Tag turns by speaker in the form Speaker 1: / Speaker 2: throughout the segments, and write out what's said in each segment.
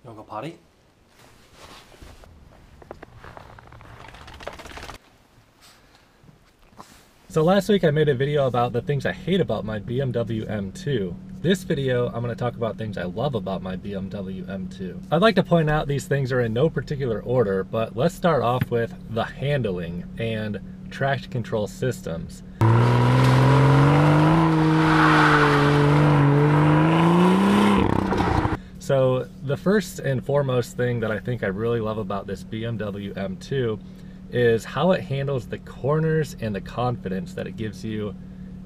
Speaker 1: You wanna go potty? So last week I made a video about the things I hate about my BMW M2. This video, I'm going to talk about things I love about my BMW M2. I'd like to point out these things are in no particular order, but let's start off with the handling and traction control systems. So the first and foremost thing that I think I really love about this BMW M2 is how it handles the corners and the confidence that it gives you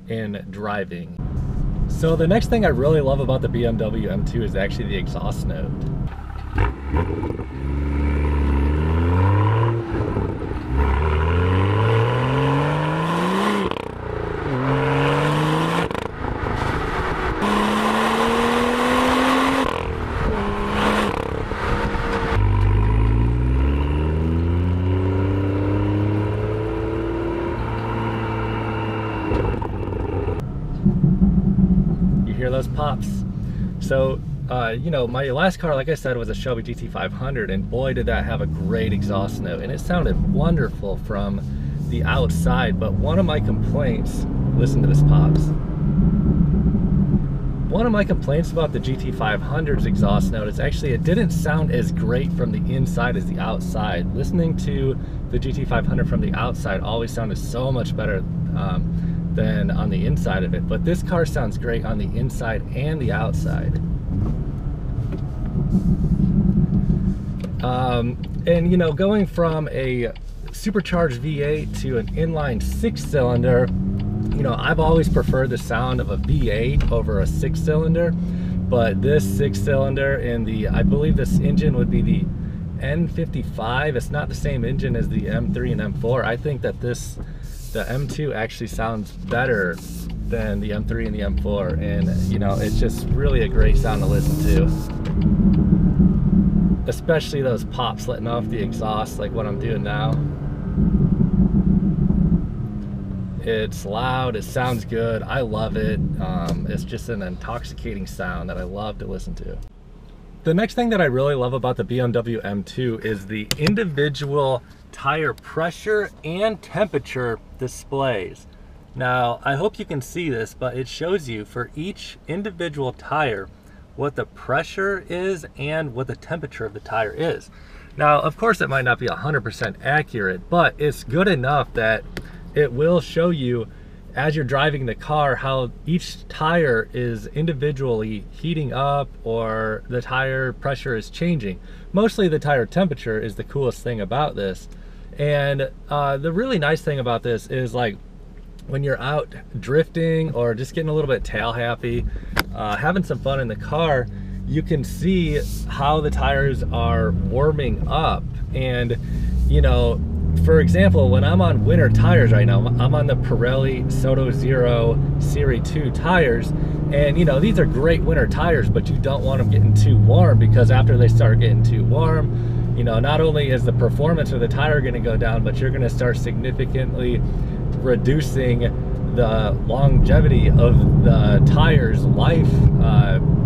Speaker 1: in driving. So the next thing I really love about the BMW M2 is actually the exhaust note. Hear those pops. So you know, my last car, like I said, was a Shelby GT500, and boy did that have a great exhaust note, and it sounded wonderful from the outside. But one of my complaints, listen to this pops, one of my complaints about the GT500's exhaust note is actually it didn't sound as great from the inside as the outside. Listening to the GT500 from the outside always sounded so much better than on the inside of it, but this car sounds great on the inside and the outside. And you know, going from a supercharged V8 to an inline 6-cylinder, you know, I've always preferred the sound of a V8 over a 6-cylinder, but this 6-cylinder and the, I believe this engine would be the N55, it's not the same engine as the M3 and M4. I think that the M2 actually sounds better than the M3 and the M4, and you know, it's just really a great sound to listen to, especially those pops letting off the exhaust like what I'm doing now. It's loud, it sounds good, I love it. It's just an intoxicating sound that I love to listen to. The next thing that I really love about the BMW M2 is the individual tire pressure and temperature displays. Now, I hope you can see this, but it shows you for each individual tire what the pressure is and what the temperature of the tire is. Now, of course, it might not be 100% accurate, but it's good enough that it will show you as you're driving the car how each tire is individually heating up or the tire pressure is changing. Mostly the tire temperature is the coolest thing about this. And the really nice thing about this is, like, when you're out drifting or just getting a little bit tail happy, having some fun in the car, you can see how the tires are warming up. And you know, for example, when I'm on winter tires right now, I'm on the Pirelli Soto Zero Series 2 tires, and you know, these are great winter tires, but you don't want them getting too warm, because after they start getting too warm, you know, not only is the performance of the tire going to go down, but you're going to start significantly reducing the longevity of the tire's life,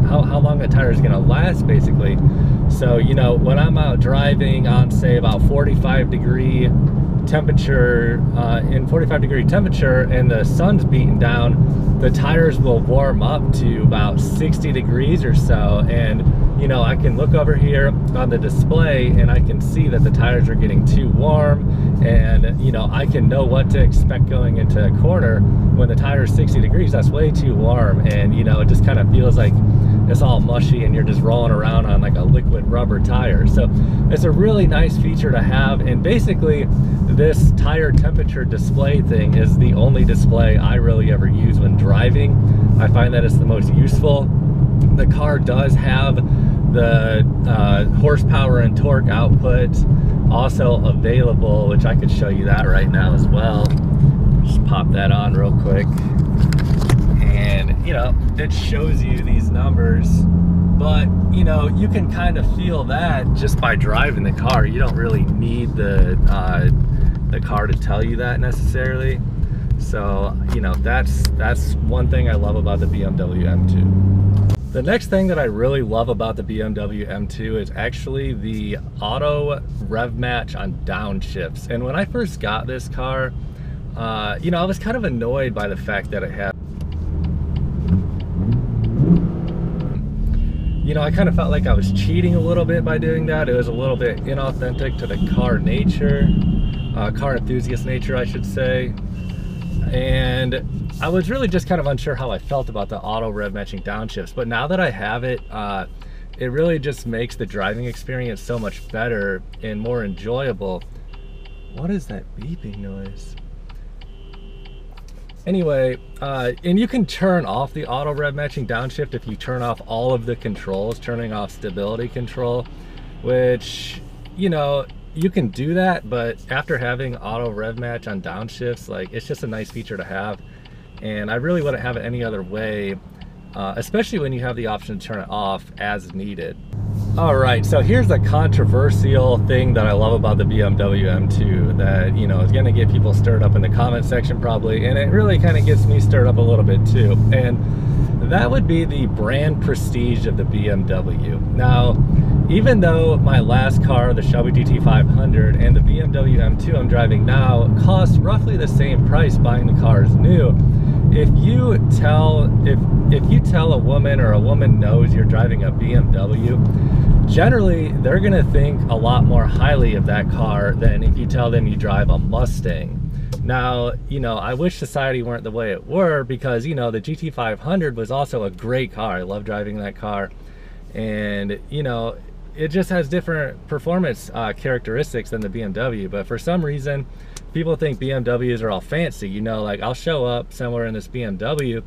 Speaker 1: how long the tire is going to last, basically. So, you know, when I'm out driving on, say, about 45-degree temperature, in 45-degree temperature, and the sun's beating down, the tires will warm up to about 60 degrees or so. And you know, I can look over here on the display and I can see that the tires are getting too warm, and you know, I can know what to expect going into a corner. When the tire is 60 degrees, that's way too warm, and you know, it just kind of feels like it's all mushy and you're just rolling around on like a liquid rubber tire. So it's a really nice feature to have, and basically this tire temperature display thing is the only display I really ever use when driving. I find that it's the most useful. The car does have the horsepower and torque output also available, which I could show you that right now as well. Just pop that on real quick, and you know, it shows you these numbers, but you know, you can kind of feel that just by driving the car. You don't really need the car to tell you that necessarily. So you know, that's one thing I love about the BMW M2. The next thing that I really love about the BMW M2 is actually the auto rev match on downshifts. And when I first got this car, you know, I was kind of annoyed by the fact that it had, you know, I kind of felt like I was cheating a little bit by doing that. It was a little bit inauthentic to the car nature, car enthusiast nature, I should say. And I was really just kind of unsure how I felt about the auto rev matching downshifts. But now that I have it, it really just makes the driving experience so much better and more enjoyable. What is that beeping noise? Anyway, and you can turn off the auto rev matching downshift if you turn off all of the controls, turning off stability control, which, you know, you can do that, but after having auto rev match on downshifts, like, it's just a nice feature to have, and I really wouldn't have it any other way, especially when you have the option to turn it off as needed. All right, so here's the controversial thing that I love about the BMW M2 that, you know, is gonna get people stirred up in the comment section probably, and it really kind of gets me stirred up a little bit too, and that would be the brand prestige of the BMW. Now, even though my last car, the Shelby GT500, and the BMW M2 I'm driving now cost roughly the same price buying the cars new, if you tell a woman, or a woman knows you're driving a BMW, generally they're gonna think a lot more highly of that car than if you tell them you drive a Mustang. Now, you know, I wish society weren't the way it were, because, you know, the GT500 was also a great car. I love driving that car, and, you know, it just has different performance characteristics than the BMW. But for some reason, people think BMWs are all fancy. You know, like, I'll show up somewhere in this BMW,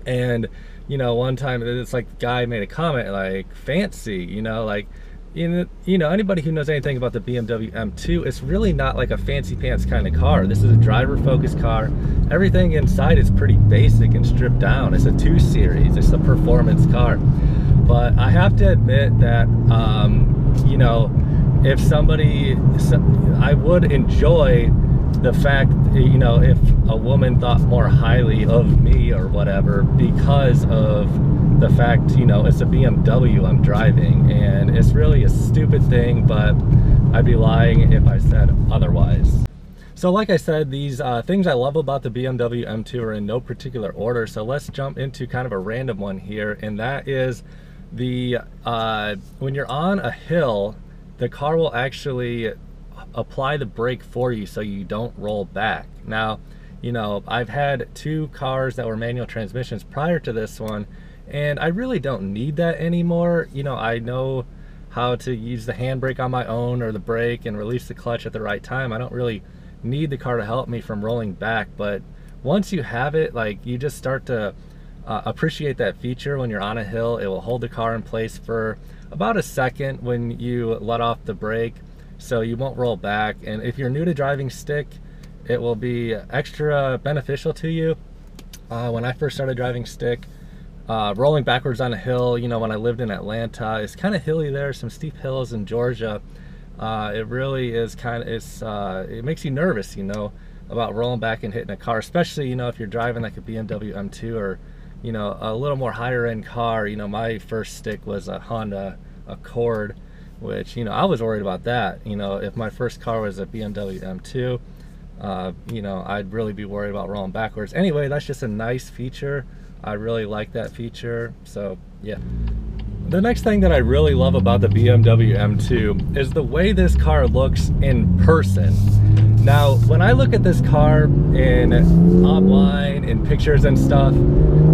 Speaker 1: and, you know, one time it's like the guy made a comment like, fancy, you know, like, you know, anybody who knows anything about the BMW M2, it's really not like a fancy pants kind of car. This is a driver focused car. Everything inside is pretty basic and stripped down. It's a 2 Series, it's a performance car. But I have to admit that, you know, if I would enjoy the fact, you know, if a woman thought more highly of me or whatever because of the fact, you know, it's a BMW I'm driving, and it's really a stupid thing, but I'd be lying if I said otherwise. So like I said, these things I love about the BMW M2 are in no particular order, so let's jump into kind of a random one here, and that is the when you're on a hill, the car will actually apply the brake for you so you don't roll back. Now, you know, I've had 2 cars that were manual transmissions prior to this one, and I really don't need that anymore. You know, I know how to use the handbrake on my own, or the brake, and release the clutch at the right time. I don't really need the car to help me from rolling back, but once you have it, like, you just start to appreciate that feature. When you're on a hill, it will hold the car in place for about a second when you let off the brake, so you won't roll back. And if you're new to driving stick, it will be extra beneficial to you. When I first started driving stick, rolling backwards on a hill, you know, when I lived in Atlanta, it's kind of hilly there, some steep hills in Georgia. It really is kind of, it makes you nervous, you know, about rolling back and hitting a car, especially, you know, if you're driving like a BMW M2 or, you know, a little more higher end car. You know, my first stick was a Honda Accord, which, you know, I was worried about that. You know, if my first car was a BMW M2, you know, I'd really be worried about rolling backwards. Anyway, that's just a nice feature. I really like that feature, so yeah. The next thing that I really love about the BMW M2 is the way this car looks in person. Now, when I look at this car online, in pictures and stuff,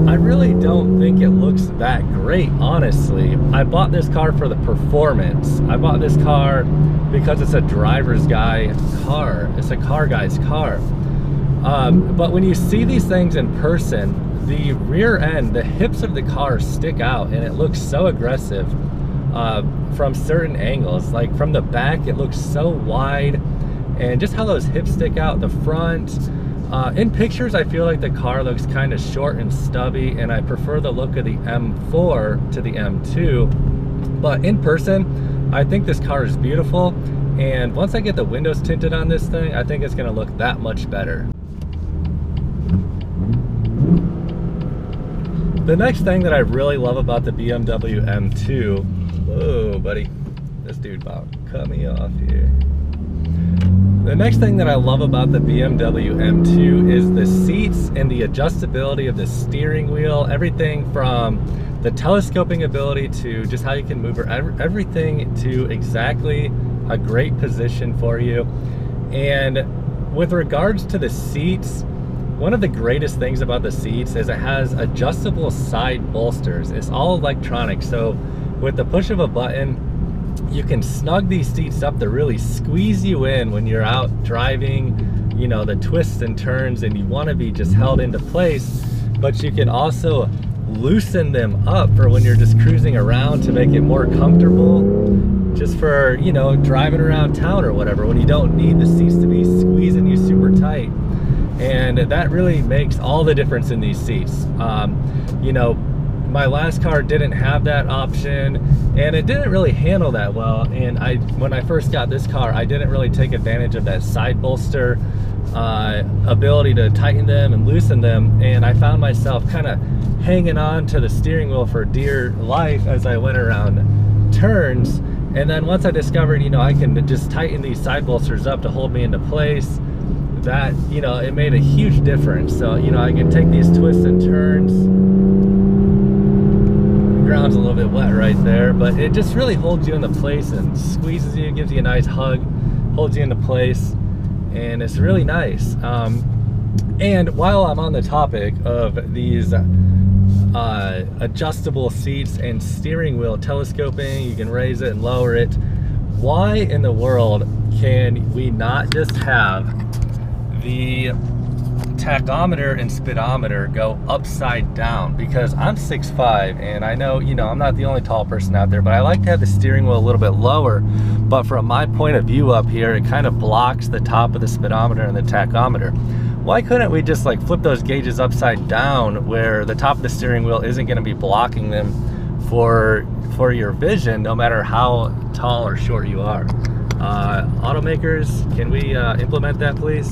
Speaker 1: I really don't think it looks that great, honestly. I bought this car for the performance. I bought this car because it's a driver's guy car. It's a car guy's car. But when you see these things in person, the rear end, the hips of the car stick out, and it looks so aggressive from certain angles. Like from the back, it looks so wide, and just how those hips stick out, the front. In pictures, I feel like the car looks kind of short and stubby, and I prefer the look of the M4 to the M2. But in person, I think this car is beautiful, and once I get the windows tinted on this thing, I think it's gonna look that much better. The next thing that I really love about the BMW M2, whoa buddy, this dude about cut me off here. The next thing that I love about the BMW M2 is the seats and the adjustability of the steering wheel, everything from the telescoping ability to just how you can move everything to exactly a great position for you. And with regards to the seats, one of the greatest things about the seats is it has adjustable side bolsters. It's all electronic, so with the push of a button, you can snug these seats up to really squeeze you in when you're out driving, you know, the twists and turns, and you want to be just held into place, but you can also loosen them up for when you're just cruising around to make it more comfortable, just for, you know, driving around town or whatever, when you don't need the seats to be squeezing you super tight. And that really makes all the difference in these seats. You know, my last car didn't have that option, and it didn't really handle that well. And when I first got this car, I didn't really take advantage of that side bolster ability to tighten them and loosen them. And I found myself kind of hanging on to the steering wheel for dear life as I went around turns. And then once I discovered, you know, I can just tighten these side bolsters up to hold me into place, that, you know, it made a huge difference. So, you know, I can take these twists and turns. The ground's a little bit wet right there, but it just really holds you into place and squeezes you, gives you a nice hug, holds you into place, and it's really nice. And while I'm on the topic of these adjustable seats and steering wheel telescoping, you can raise it and lower it, why in the world can we not just have the tachometer and speedometer go upside down? Because I'm 6'5", and I know, you know, I'm not the only tall person out there, but I like to have the steering wheel a little bit lower. But from my point of view up here, it kind of blocks the top of the speedometer and the tachometer. Why couldn't we just like flip those gauges upside down, where the top of the steering wheel isn't going to be blocking them for your vision, no matter how tall or short you are? Automakers, can we implement that, please?